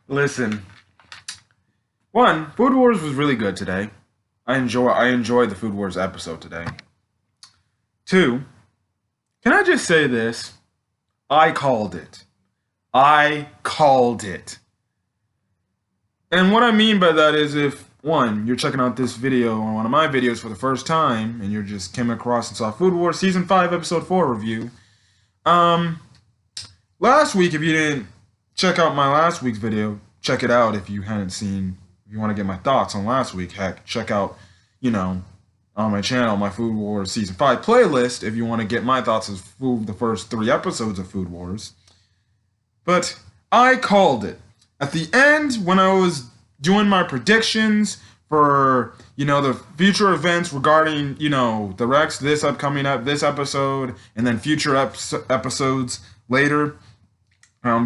Listen, one, Food Wars was really good today. I enjoyed the Food Wars episode today. Two, can I just say this? I called it. I called it. And what I mean by that is if one, you're checking out this video or one of my videos for the first time and you just came across and saw Food Wars Season 5 Episode 4 review. Um Last week if you didn't check out my last week's video, check it out if you hadn't seen if you want to get my thoughts on last week. Heck, check out, on my channel, my Food Wars Season 5 playlist if you want to get my thoughts of the first 3 episodes of Food Wars. But I called it. At the end, when I was doing my predictions for, the future events regarding, the Rex, this episode, and then future episodes later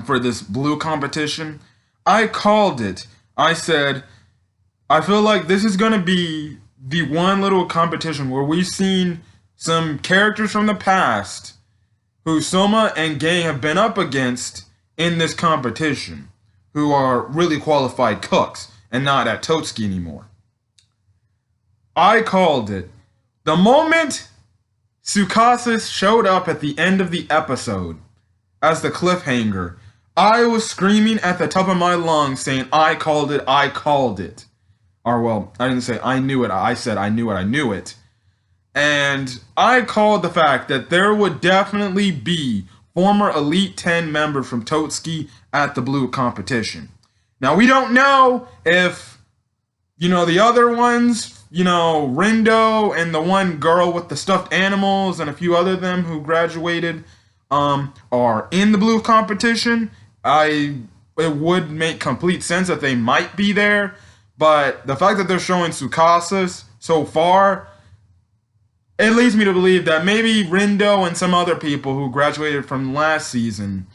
for this blue competition, I called it. I said, I feel like this is going to be the one little competition where we've seen some characters from the past who Soma and gang have been up against in this competition, who are really qualified cooks and not at Totsuki anymore. I called it. The moment Tsukasa showed up at the end of the episode as the cliffhanger, I was screaming at the top of my lungs saying, I called it, I called it. Or, well, I didn't say I knew it, I said I knew it, I knew it. And I called the fact that there would definitely be former Elite 10 members from Totsuki at the blue competition. Now, we don't know if, the other ones, Rindo and the one girl with the stuffed animals and a few other of them who graduated are in the blue competition. It would make complete sense that they might be there, but the fact that they're showing Tsukasa so far, it leads me to believe that maybe Rindo and some other people who graduated from last season,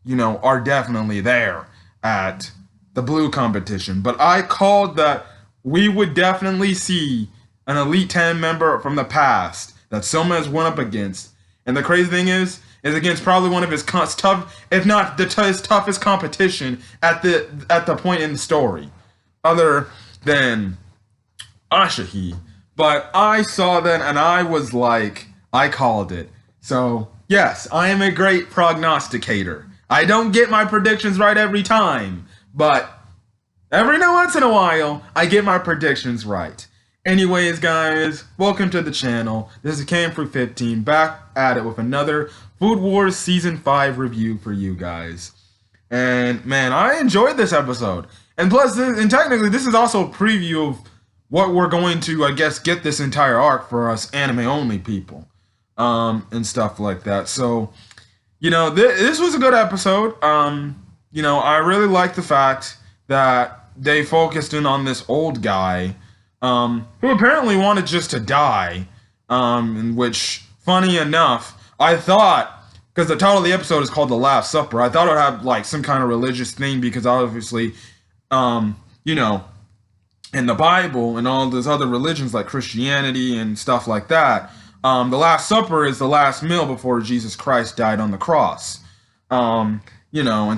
are definitely there at the blue competition. But I called that we would definitely see an Elite 10 member from the past that Soma has went up against. And the crazy thing is against probably one of his tough, if not his toughest competition at the point in the story, other than Asahi. But I saw that and I was like, I called it. So yes, I am a great prognosticator. I don't get my predictions right every time, but every once in a while, I get my predictions right. Anyways, guys, welcome to the channel. This is Cam315 back at it with another Food Wars Season 5 review for you guys. And man, I enjoyed this episode. And plus, technically, this is also a preview of what we're going to, I guess, get this entire arc for us anime-only people. And stuff like that. So, this was a good episode. I really like the fact that they focused in on this old guy who apparently wanted just to die, in which, funny enough, I thought, because the title of the episode is called The Last Supper, I thought it would have, like, some kind of religious thing, because obviously, in the Bible and all those other religions like Christianity and stuff like that, the Last Supper is the last meal before Jesus Christ died on the cross, and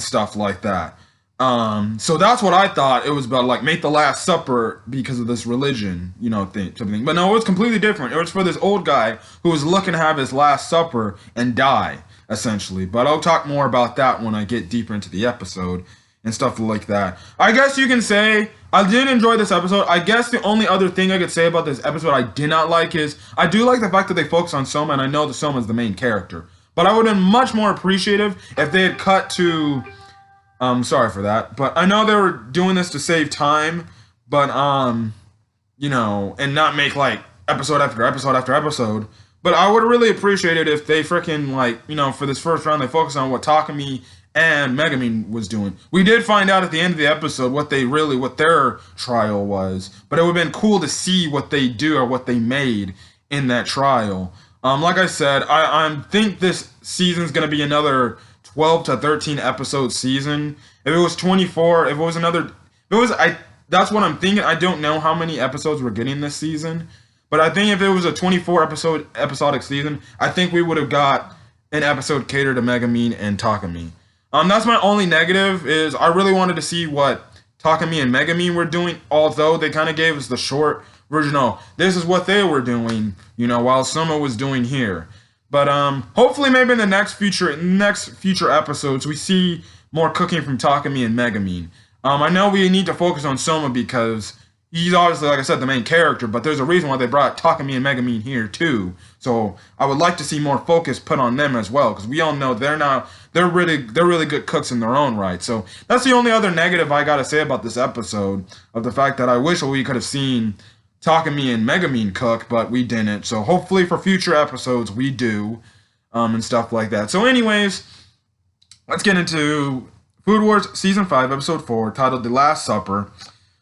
stuff like that. So that's what I thought it was about, like, make the Last Supper because of this religion, thing. But no, it was completely different. It was for this old guy who was looking to have his Last Supper and die, essentially. But I'll talk more about that when I get deeper into the episode and stuff like that. I guess you can say I did enjoy this episode. I guess the only other thing I could say about this episode I did not like is I do like the fact that they focus on Soma, and I know that Soma is the main character. But I would have been much more appreciative if they had cut to... sorry for that, but I know they were doing this to save time, but, and not make, like, episode after episode after episode, but I would really appreciate it if they freaking, like, for this first round, they focus on what Takumi and Megumin was doing. We did find out at the end of the episode what their trial was, but it would have been cool to see what they do or what they made in that trial. Like I said, I think this season's gonna be another 12 to 13 episode season. If it was 24, that's what I'm thinking. I don't know how many episodes we're getting this season, but I think if it was a 24 episodic season, I think we would have got an episode catered to Megumin and Takumi. That's my only negative. Is I really wanted to see what Takumi and Megumin were doing, although they kind of gave us the short version. Oh, this is what they were doing, while Soma was doing here. But hopefully, maybe in the next future episodes, we see more cooking from Takumi and Megumin. I know we need to focus on Soma because he's obviously, like I said, the main character. But there's a reason why they brought Takumi and Megumin here too. So I would like to see more focus put on them as well, because we all know they're really good cooks in their own right. So that's the only other negative I gotta say about this episode, of the fact that I wish we could have seen Takumi and Megumin cook, but we didn't. So hopefully for future episodes we do, and stuff like that. So anyways, let's get into Food Wars Season 5, Episode 4, titled The Last Supper.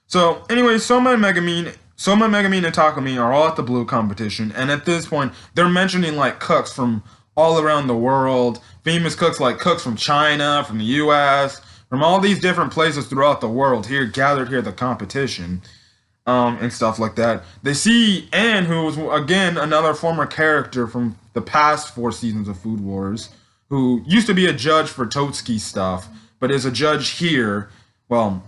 So anyways, Soma and Megumin and Takumi are all at the blue competition, and at this point, they're mentioning like cooks from all around the world, famous cooks like cooks from China, from the U.S., from all these different places throughout the world gathered here at the competition, and stuff like that. They see Anne, who was, again, another former character from the past 4 seasons of Food Wars, who used to be a judge for Totsuki stuff, but is a judge here. Either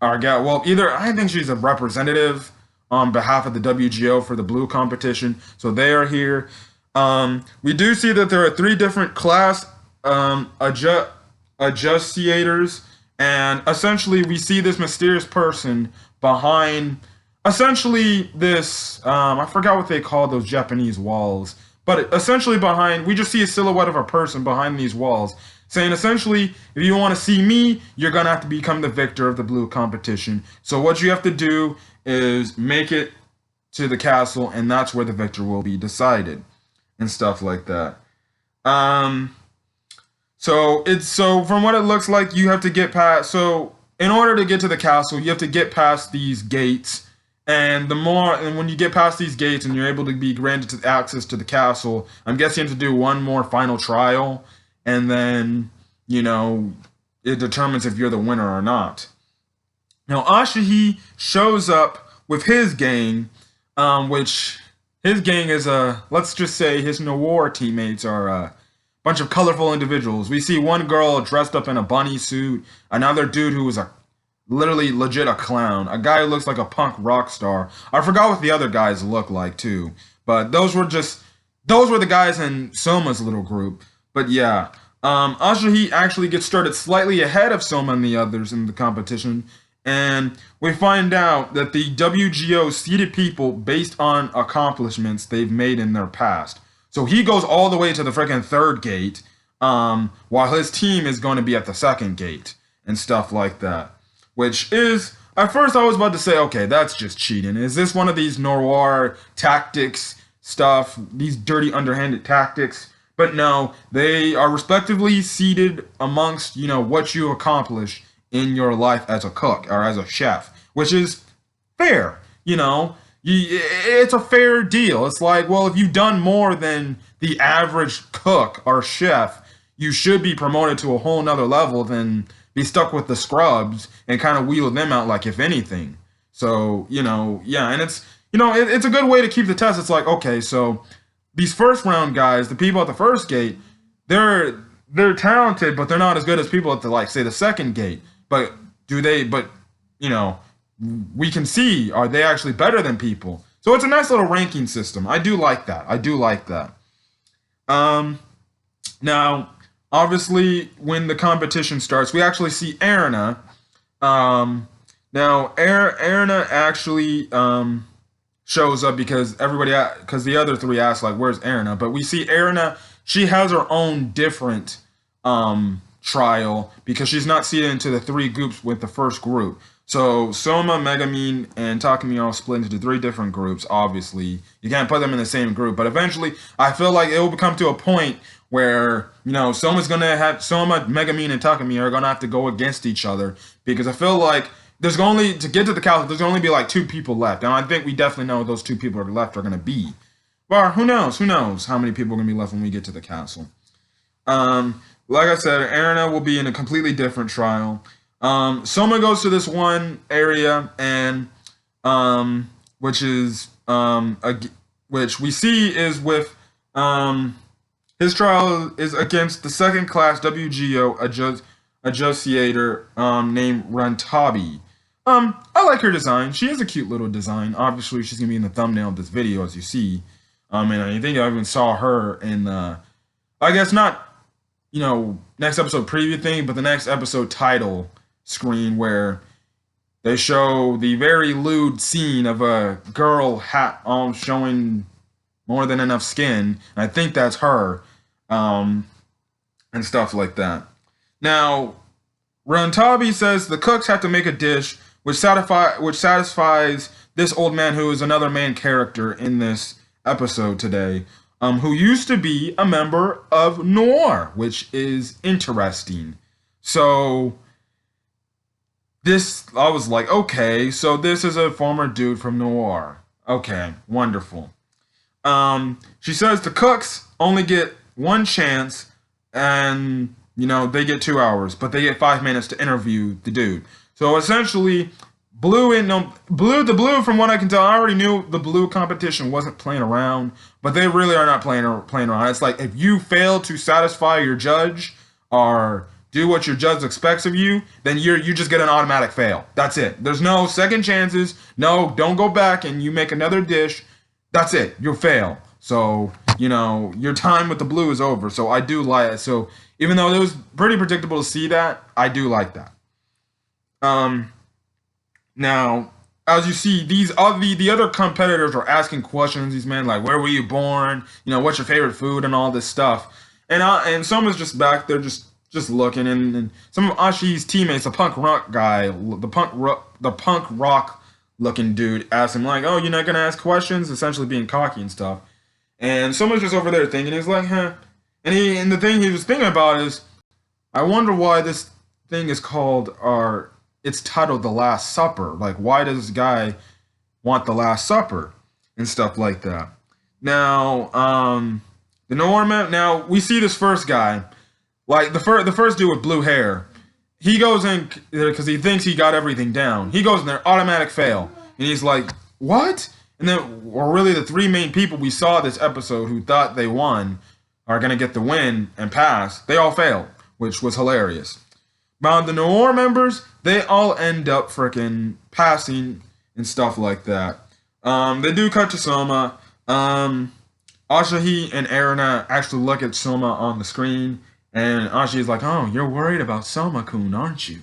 I think she's a representative on behalf of the WGO for the blue competition, so they are here. We do see that there are 3 different class adjusters, and essentially we see this mysterious person behind, essentially this, I forgot what they call those Japanese walls, but essentially we just see a silhouette of a person behind these walls, saying essentially, if you want to see me, you're going to have to become the victor of the blue competition. So what you have to do is make it to the castle, and that's where the victor will be decided, and stuff like that. So from what it looks like, you have to get past, so in order to get to the castle, you have to get past these gates, and when you get past these gates and you're able to be granted access to the castle, I'm guessing you have to do one more final trial, and then, it determines if you're the winner or not. Now, Asahi shows up with his gang, which his gang is let's just say his Noir teammates are a bunch of colorful individuals. We see one girl dressed up in a bunny suit, another dude who was legit a clown, a guy who looks like a punk rock star. I forgot what the other guys look like too, but those were the guys in Soma's little group. But yeah, Asahi actually gets started slightly ahead of Soma and the others in the competition, and we find out that the WGO seeded people based on accomplishments they've made in their past. So he goes all the way to the freaking 3rd gate, while his team is going to be at the 2nd gate, and stuff like that. Which is, at first I was about to say, okay, that's just cheating. Is this one of these noir tactics stuff, these dirty underhanded tactics? But no, they are respectively seated amongst, what you accomplish in your life as a cook or as a chef, which is fair, it's a fair deal. It's like, well, if you've done more than the average cook or chef, you should be promoted to a whole nother level than be stuck with the scrubs and kind of wheel them out, like, if anything. So, yeah, and it's, it's a good way to keep the test. It's like, okay, so these first round guys, the people at the 1st gate, they're talented, but they're not as good as people at the, like, say, the 2nd gate. But we can see, are they actually better than people? So it's a nice little ranking system. I do like that. Now, obviously, when the competition starts, we actually see Erina. Now, Erina actually shows up because the other 3 ask, like, where's Erina? But we see Erina, she has her own different trial, because she's not seated into the 3 groups with the first group. So Soma, Megumin, and Takumi are all split into 3 different groups. Obviously, you can't put them in the same group, but eventually, I feel like it will come to a point where, Soma, Megumin, and Takumi are gonna have to go against each other, because I feel like to get to the castle, there's only be like 2 people left, and I think we definitely know those 2 people left are gonna be. Well, who knows how many people are gonna be left when we get to the castle. Like I said, Erina will be in a completely different trial. Soma goes to this one area, and which we see is with his trial is against the 2nd class WGO adjustator named Rantabi. I like her design. She has a cute little design. Obviously, she's gonna be in the thumbnail of this video, as you see. And I think I even saw her in the, I guess not, next episode preview thing, but the next episode title screen where they show the very lewd scene of a girl showing more than enough skin. And I think that's her, and stuff like that. Now, Rantabi says the cooks have to make a dish which satisfies this old man who is another main character in this episode today, who used to be a member of Noir, which is interesting. So I was like, okay, so this is a former dude from Noir. Okay, wonderful. She says the cooks only get one chance, and they get 2 hours, but they get 5 minutes to interview the dude. So essentially, Blue, from what I can tell, I already knew the Blue competition wasn't playing around, but they really are not playing around. It's like, if you fail to satisfy your judge or do what your judge expects of you, then you just get an automatic fail. That's it. There's no second chances. No, don't go back and you make another dish. That's it. You'll fail. So, your time with the Blue is over. So I do like it. So even though it was pretty predictable to see that, I do like that. Now, as you see, the other competitors are asking questions. These men, like, where were you born? What's your favorite food and all this stuff. And someone's just back there just looking, and some of Ashi's teammates, the punk rock guy, the punk rock looking dude, asked him, like, oh, you're not gonna ask questions, essentially being cocky and stuff. And someone's just over there thinking, he's like, huh. And the thing he was thinking about is, I wonder why this thing is called, or it's titled The Last Supper. Like, why does this guy want the Last Supper and stuff like that? Now, the Norman. Now we see this first guy, like the first dude with blue hair. He goes in because he thinks he got everything down. He goes in there, automatic fail, and he's like, what? And then, or really, the 3 main people we saw this episode who thought they won are gonna get the win and pass. They all failed, which was hilarious. But the Noir members, they all end up freaking passing and stuff like that. They do cut to Soma. Asahi and Erina actually look at Soma on the screen, and Ashi's like, oh, you're worried about Soma-kun, aren't you?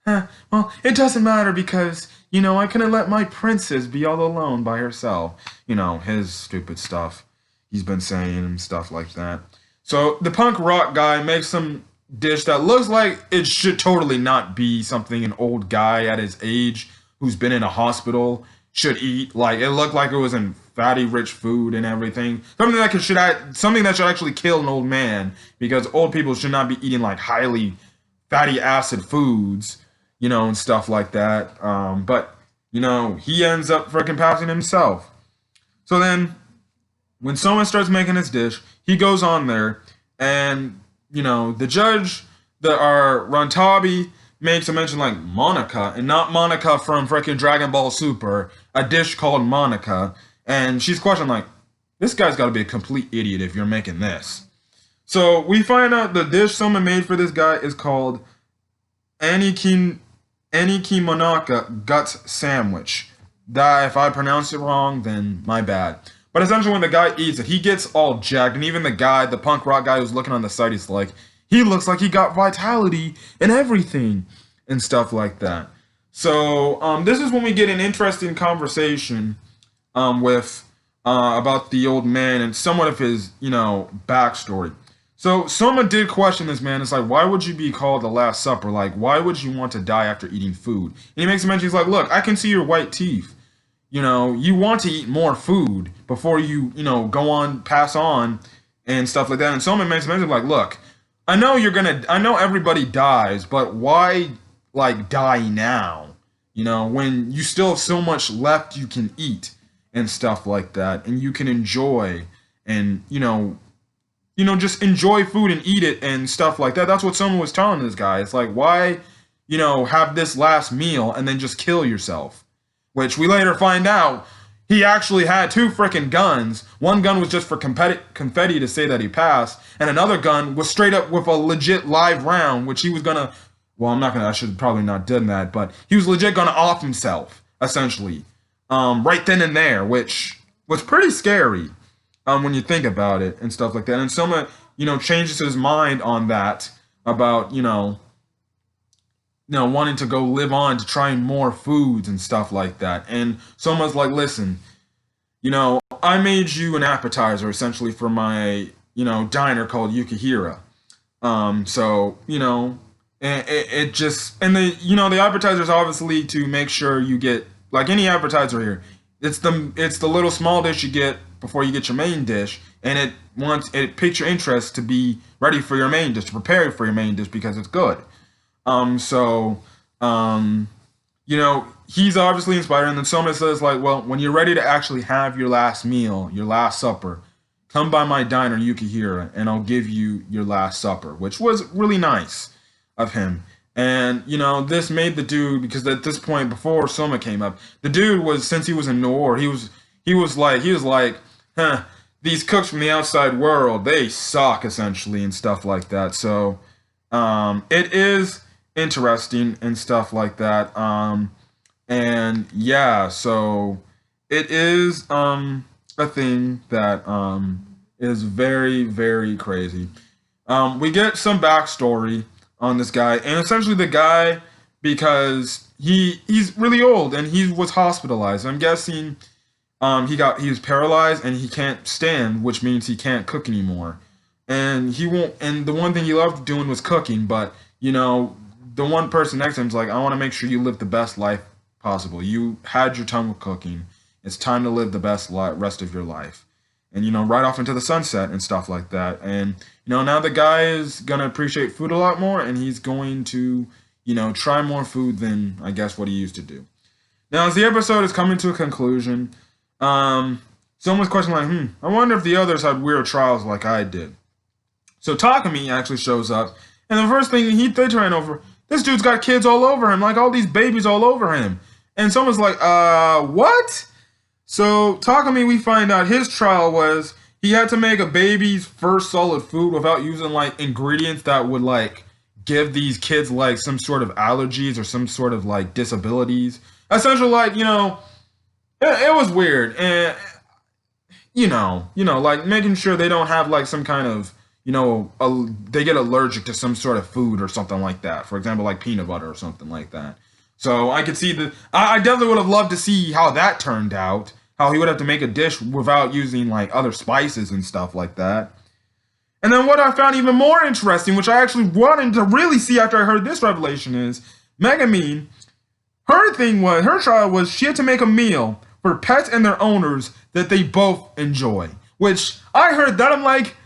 Huh, well, it doesn't matter because, I couldn't let my princess be all alone by herself. His stupid stuff he's been saying and stuff like that. So the punk rock guy makes some dish that looks like it should totally not be something an old guy at his age who's been in a hospital should eat. Like, it looked like it was in fatty rich food and everything. Something that should actually kill an old man, because old people should not be eating like highly fatty acid foods, and stuff like that. But he ends up freaking passing himself. So then when someone starts making his dish, he goes on there, and the judge, our Rantabi, makes a mention like Monica, and not Monica from freaking Dragon Ball Super, a dish called Monica. And she's questioning, like, this guy's got to be a complete idiot if you're making this. So we find out the dish someone made for this guy is called Anikimonaka Guts Sandwich. That, if I pronounce it wrong, then my bad. But essentially, when the guy eats it, he gets all jacked. And even the punk rock guy who's looking on the side, he's like, he looks like he got vitality and everything and stuff like that. So this is when we get an interesting conversation with about the old man and somewhat of his, backstory. So someone did question this man. It's like, why would you be called the Last Supper? Like, why would you want to die after eating food? And he makes a mention. He's like, look, I can see your white teeth. You want to eat more food before you, pass on and stuff like that. And someone makes a mention like, look, I know everybody dies, but why, like, die now? When you still have so much left you can eat and stuff like that, and you can enjoy and, just enjoy food and eat it and stuff like that. That's what someone was telling this guy. It's like, why, have this last meal and then just kill yourself? Which we later find out he actually had 2 freaking guns. One gun was just for confetti to say that he passed, and another gun was straight up with a legit live round, which he was gonna well, I should probably not done that, but he was legit gonna off himself, essentially, right then and there, which was pretty scary, when you think about it and stuff like that. And Soma, changes his mind on that about, wanting to go live on to trying more foods and stuff like that. And Soma's like, listen, I made you an appetizer essentially for my, diner called Yukihira. So, and it just, and the appetizer is obviously to make sure you get, like any appetizer here, it's the little small dish you get before you get your main dish, and it piques your interest to be ready for your main dish, to prepare for your main dish because it's good. So, he's obviously inspired, and then Soma says, like, well, when you're ready to actually have your last meal, your last supper, come by my diner, Yukihira, and I'll give you your last supper, which was really nice of him. And, this made the dude, because at this point, before Soma came up, the dude was, since he was in Noor, he was like, huh, these cooks from the outside world, they suck, essentially, and stuff like that. So, it is interesting and stuff like that. And yeah, so it is a thing that is very, very crazy. We get some backstory on this guy, and essentially the guy, because he's really old and he was hospitalized. I'm guessing he was paralyzed and he can't stand, which means he can't cook anymore. And he won't. And the one thing he loved doing was cooking, but the one person next to him's like, I want to make sure you live the best life possible. You had your time with cooking. It's time to live the best rest of your life. And, right off into the sunset and stuff like that. And, now the guy is going to appreciate food a lot more, and he's going to, try more food than, I guess, what he used to do. Now, as the episode is coming to a conclusion, someone's questioning, like, I wonder if the others had weird trials like I did. So Takumi actually shows up, and the first thing they ran over, this dude's got kids all over him, like all these babies all over him. And someone's like, what? So Takumi, we find out his trial was he had to make a baby's first solid food without using like ingredients that would like give these kids like some sort of allergies or some sort of like disabilities. Essentially, like, it was weird. And like making sure they don't have like some kind of, they get allergic to some sort of food or something like that. For example, like peanut butter or something like that. So I could see I definitely would have loved to see how that turned out. How he would have to make a dish without using like other spices and stuff like that. And then what I found even more interesting, which I actually wanted to really see after I heard this revelation, is Megumin, her trial was she had to make a meal for pets and their owners that they both enjoy. Which I heard that, I'm like,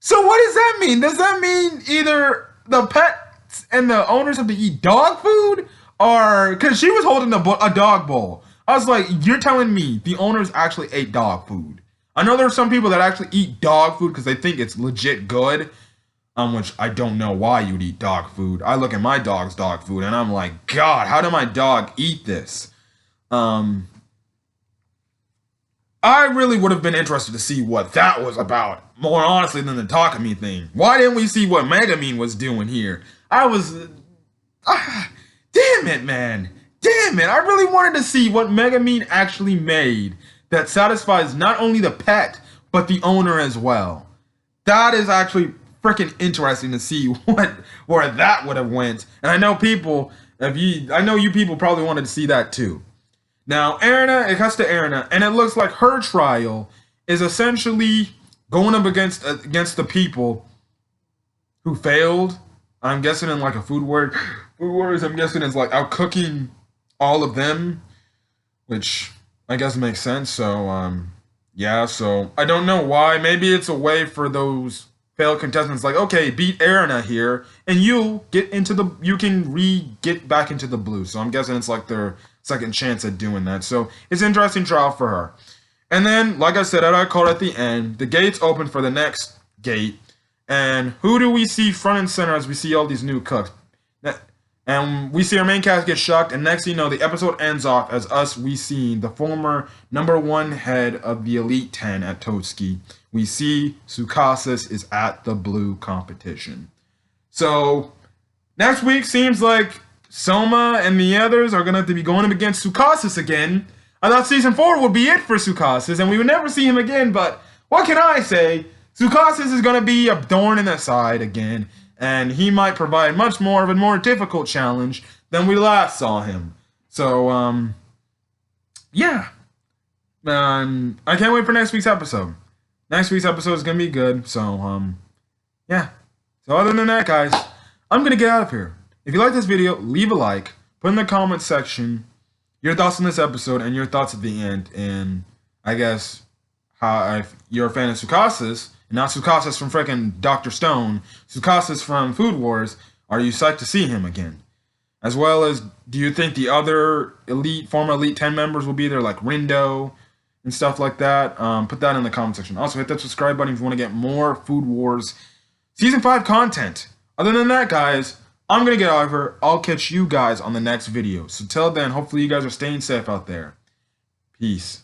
so what does that mean? Does that mean either the pets and the owners have to eat dog food? Or, because she was holding a dog bowl. I was like, you're telling me the owners actually ate dog food? I know there are some people that actually eat dog food because they think it's legit good, which I don't know why you'd eat dog food. I look at my dog's dog food and I'm like, God, how did my dog eat this? I really would have been interested to see what that was about, more honestly than the Takumi thing. Why didn't we see what Megumin was doing here? Damn it, man. Damn it, I really wanted to see what Megumin actually made that satisfies not only the pet, but the owner as well. That is actually freaking interesting to see where that would have went. And I know you people probably wanted to see that too. Now, it cuts to Erina, and it looks like her trial is essentially going up against the people who failed. I'm guessing in like a Food Wars, I'm guessing it's like out cooking all of them, which I guess makes sense. So, yeah, so I don't know why. Maybe it's a way for those failed contestants, like, okay, beat Erina here, and you can get back into the blue. So I'm guessing it's like their second chance at doing that. So it's an interesting trial for her. And then, like I said, I called at the end, the gates open for the next gate, and who do we see front and center as we see all these new cooks? And we see our main cast get shocked, and next thing you know, the episode ends off as we see the former #1 head of the Elite 10 at Totsuki. We see Tsukasis is at the blue competition. So, Next week seems like Soma and the others are gonna have to be going up against Tsukasa again. I thought season 4 would be it for Tsukasa, and we would never see him again, but what can I say? Tsukasa is gonna be a thorn in the side again, and he might provide much more of a more difficult challenge than we last saw him. So, yeah. I can't wait for next week's episode. Next week's episode is gonna be good, so, yeah. So other than that, guys, I'm gonna get out of here. If you like this video, leave a like, put in the comments section your thoughts on this episode and your thoughts at the end, and I guess how if you're a fan of Tsukasa's, and not Tsukasa's from freaking Dr. Stone, Tsukasa's from Food Wars, are you psyched to see him again? As well as, do you think the other former Elite 10 members will be there, like Rindo and stuff like that? Put that in the comment section. Also, hit that subscribe button if you want to get more Food Wars Season 5 content. Other than that, guys, I'm going to get out of here. I'll catch you guys on the next video. So till then, hopefully you guys are staying safe out there. Peace.